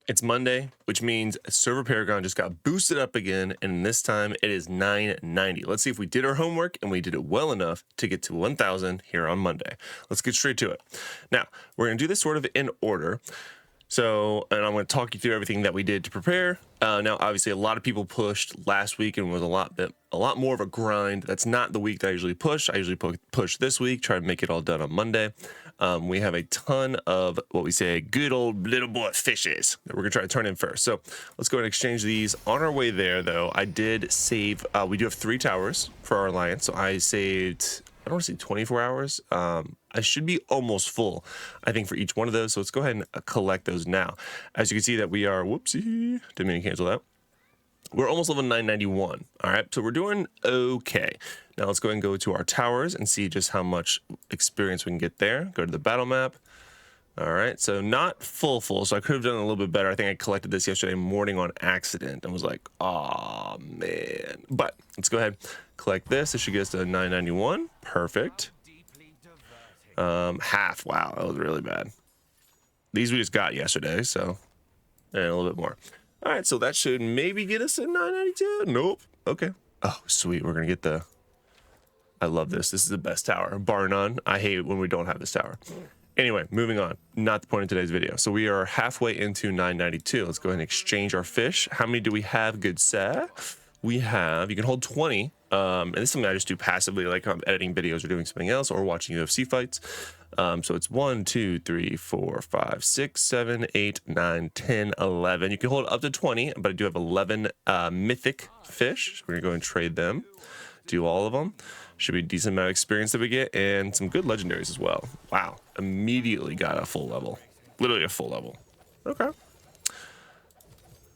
It's Monday, which means server Paragon just got boosted up again, and this time it is 990. Let's see if we did our homework and we did it well enough to get to 1000 here on Monday. Let's get straight to it. Now, we're going to do this sort of in order. So, and I'm going to talk you through everything that we did to prepare. Now, obviously, a lot of people pushed last week and was a lot more of a grind. That's not the week that I usually push. I usually push this week, try to make it all done on Monday. We have a ton of what we say good old little boy fishes that we're going to try to turn in first. So let's go and exchange these. On our way there, though, I did save. We do have 3 towers for our alliance. So I saved, I don't want to say 24 hours. I should be almost full, I think, for each one of those. So let's go ahead and collect those now. As you can see that we are, whoopsie, didn't mean to cancel that. We're almost level 991. All right, so we're doing okay. Now let's go ahead and go to our towers and see just how much experience we can get there. Go to the battle map. All right, so not full, so I could have done a little bit better. I think I collected this yesterday morning on accident and was like, oh man. But let's go ahead, collect this. It should get us to 991. Perfect. Half. Wow, that was really bad. These we just got yesterday, so and a little bit more. All right, so that should maybe get us at 992. Nope. Okay. Oh, sweet. We're gonna get the. I love this. This is the best tower, bar none. I hate it when we don't have this tower. Anyway, moving on. Not the point of today's video. So we are halfway into 992. Let's go ahead and exchange our fish. How many do we have, good sir? We have. You can hold 20. And this is something I just do passively, like I'm editing videos or doing something else or watching UFC fights. So it's 1, 2, 3, 4, 5, 6, 7, 8, 9, 10, 11. You can hold up to 20, but I do have 11 mythic fish. So we're gonna go and trade them. Do all of them. Should be a decent amount of experience that we get and some good legendaries as well. Wow, immediately got a full level. Literally a full level. Okay.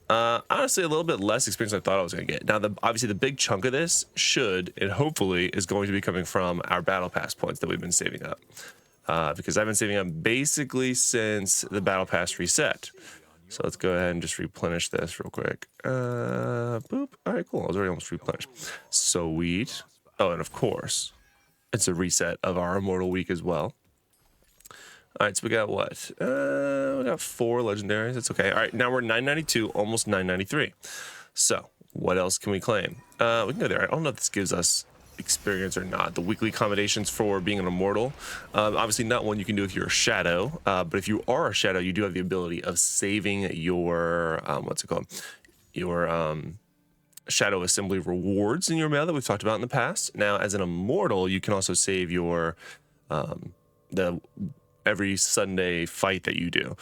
Honestly, a little bit less experience than I thought I was going to get. Now, obviously, the big chunk of this should, and hopefully, is going to be coming from our battle pass points that we've been saving up. Because I've been saving up basically since the battle pass reset. So let's go ahead and just replenish this real quick. Boop. All right, cool. I was already almost replenished. Sweet. Oh, and of course, it's a reset of our Immortal week as well. All right, so we got what? We got 4 legendaries. That's okay. All right, now we're 992, almost 993. So what else can we claim? We can go there. I don't know if this gives us experience or not. The weekly accommodations for being an immortal. Obviously not one you can do if you're a shadow. But if you are a shadow, you do have the ability of saving your, what's it called? Your shadow assembly rewards in your mail that we've talked about in the past. Now, as an immortal, you can also save your, every Sunday fight that you do.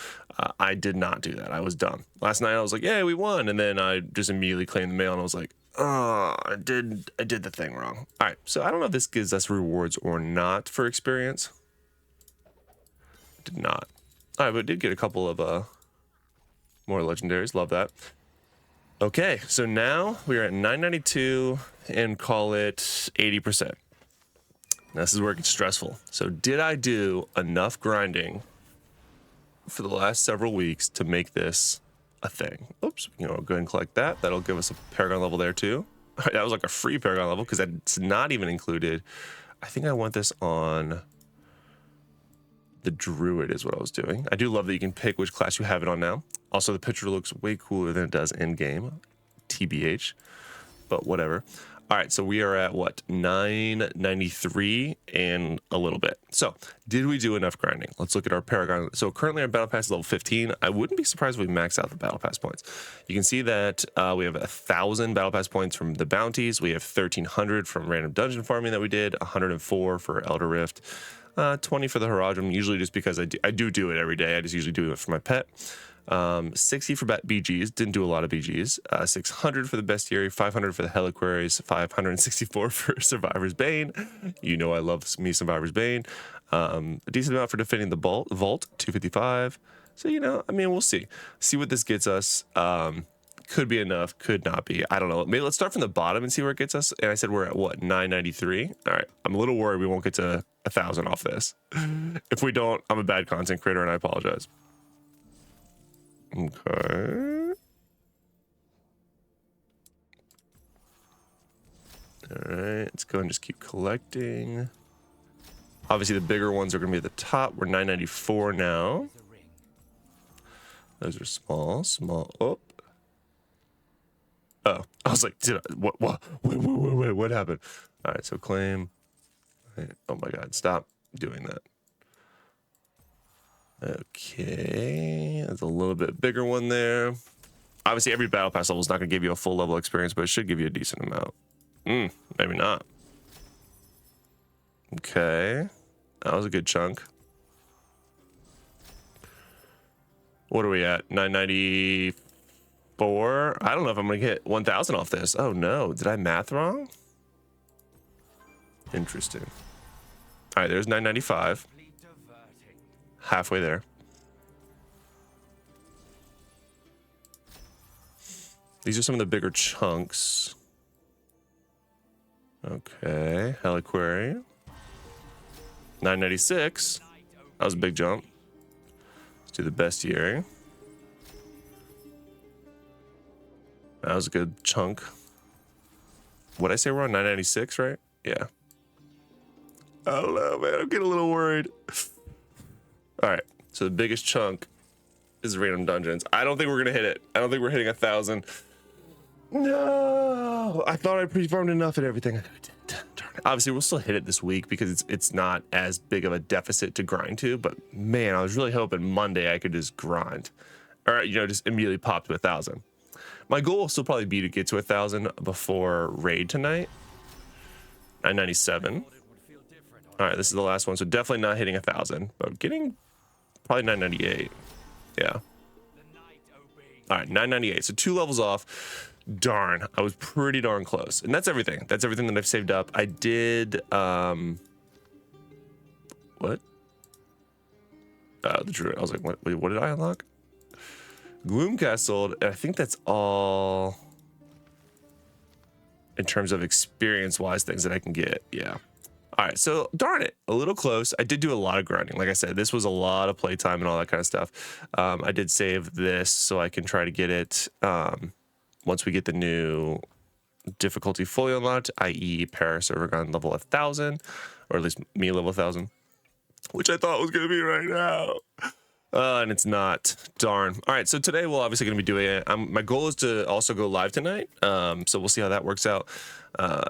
I did not do that. I was dumb. Last night I was like, yeah, we won. And then I just immediately claimed the mail and I was like, oh, I did the thing wrong. All right. So I don't know if this gives us rewards or not for experience. Did not. All right, but it did get a couple of more legendaries. Love that. Okay. So now we are at 992 and call it 80%. This is where it gets stressful. So did I do enough grinding for the last several weeks to make this a thing? Oops, go ahead and collect that. That'll give us a Paragon level there too. All right, that was like a free Paragon level because that's not even included. I think I want this on the Druid is what I was doing. I do love that you can pick which class you have it on now. Also, the picture looks way cooler than it does in game, TBH, but whatever. All right, so we are at what, 993 and a little bit. So did we do enough grinding? Let's look at our Paragon. So currently our battle pass is level 15. I wouldn't be surprised if we max out the battle pass points. You can see that we have 1,000 battle pass points from the bounties. We have 1,300 from random dungeon farming that we did, 104 for Elder Rift, 20 for the Paragon, usually just because I do it every day. I just usually do it for my pet. 60 for BGs, didn't do a lot of BGs, 600 for the Bestiary, 500 for the Heliquaries, 564 for Survivor's Bane. You know I love me Survivor's Bane. A decent amount for defending the vault, 255. So, I mean, we'll see. See what this gets us. Could be enough, could not be. I don't know. Maybe let's start from the bottom and see where it gets us. And I said we're at what, 993? All right. I'm a little worried we won't get to 1,000 off this. If we don't, I'm a bad content creator and I apologize. Okay. All right, let's go and just keep collecting. Obviously, the bigger ones are going to be at the top. We're 994 now. Those are small. Oh. Oh, I was like, wait, what happened? All right, so claim. Oh my God, stop doing that. Okay, there's a little bit bigger one there. Obviously, every battle pass level is not going to give you a full level experience, but it should give you a decent amount. Maybe not. Okay, that was a good chunk. What are we at? 994. I don't know if I'm going to get 1,000 off this. Oh no, did I math wrong? Interesting. All right, there's 995. Halfway there. These are some of the bigger chunks. Okay, Heliquary. 996. That was a big jump. Let's do the bestiary. That was a good chunk. What'd I say we're on? 996, right? Yeah. I don't know, man. I'm getting a little worried. All right, so the biggest chunk is random dungeons. I don't think we're gonna hit it. I don't think we're hitting 1,000. No, I thought I pre-farmed enough and everything. Darn it. Obviously, we'll still hit it this week because it's not as big of a deficit to grind to. But man, I was really hoping Monday I could just grind, or just immediately pop to 1,000. My goal will still probably be to get to 1,000 before raid tonight. 997. All right, this is the last one, so definitely not hitting 1,000, but getting probably 998. Yeah. All right, 998. So 2 levels off. Darn, I was pretty darn close. And that's everything. That's everything that I've saved up. I did what? The druid. I was like, what did I unlock? Gloomcastle. I think that's all in terms of experience-wise things that I can get. Yeah. All right, so darn it, a little close. I did do a lot of grinding. Like I said, this was a lot of playtime and all that kind of stuff. I did save this so I can try to get it once we get the new difficulty fully unlocked, i.e. Paragon level 1,000, or at least me level 1,000, which I thought was going to be right now. And it's not. Darn. All right, so today we're obviously going to be doing it. My goal is to also go live tonight, so we'll see how that works out.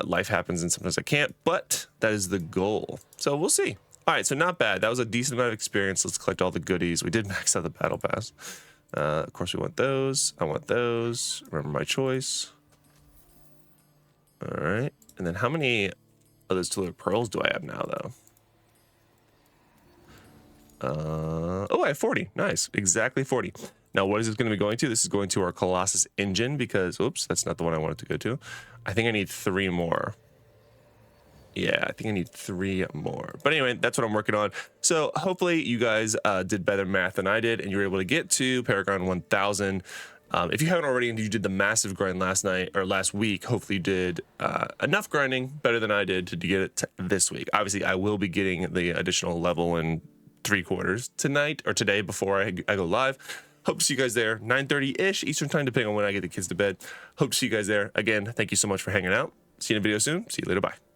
Life happens and sometimes I can't, but that is the goal. So we'll see. All right, so not bad. That was a decent amount of experience. Let's collect all the goodies. We did max out the battle pass. Of course, we want those. I want those. Remember my choice. All right, and then how many of those Tuller Pearls do I have now, though? Oh, I have 40. Nice. Exactly 40. Now, what is this going to be going to? This is going to our Colossus engine because, oops, that's not the one I wanted to go to. I think I need 3 more. Yeah, I think I need 3 more. But anyway, that's what I'm working on. So hopefully you guys did better math than I did and you were able to get to Paragon 1,000. If you haven't already and you did the massive grind last night or last week, hopefully you did enough grinding, better than I did, to get it to this week. Obviously, I will be getting the additional level in 3/4 tonight or today before I go live. Hope to see you guys there. 9:30-ish Eastern time, depending on when I get the kids to bed. Hope to see you guys there. Again, thank you so much for hanging out. See you in a video soon. See you later. Bye.